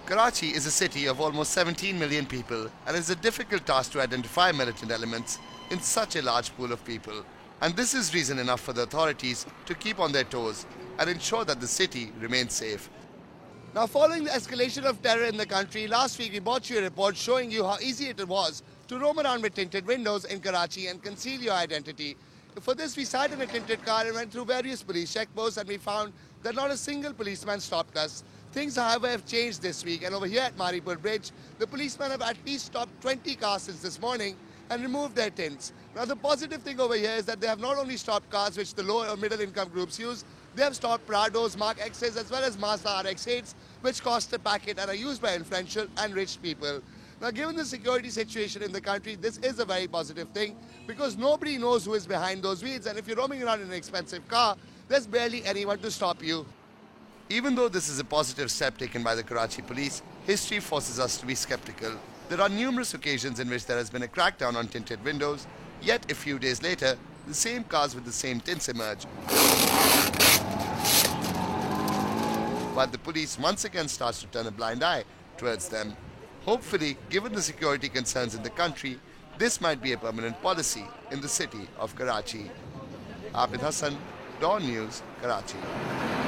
Karachi is a city of almost 17 million people and it's a difficult task to identify militant elements in such a large pool of people. And this is reason enough for the authorities to keep on their toes and ensure that the city remains safe. Now, following the escalation of terror in the country, last week we brought you a report showing you how easy it was to roam around with tinted windows in Karachi and conceal your identity. For this, we sat in a tinted car and went through various police checkposts, and we found that not a single policeman stopped us. Things, however, have changed this week, and over here at Maripur Bridge, the policemen have at least stopped 20 cars since this morning and removed their tints. Now, the positive thing over here is that they have not only stopped cars which the low or middle income groups use, they have stopped Prados, Mark X's as well as Mazda RX-8s, which cost a packet and are used by influential and rich people. Now, given the security situation in the country, this is a very positive thing because nobody knows who is behind those wheels, and if you're roaming around in an expensive car, there's barely anyone to stop you. Even though this is a positive step taken by the Karachi police, history forces us to be skeptical. There are numerous occasions in which there has been a crackdown on tinted windows, yet a few days later, the same cars with the same tints emerge. While the police once again starts to turn a blind eye towards them. Hopefully, given the security concerns in the country, this might be a permanent policy in the city of Karachi. Abid Hasan, Dawn News, Karachi.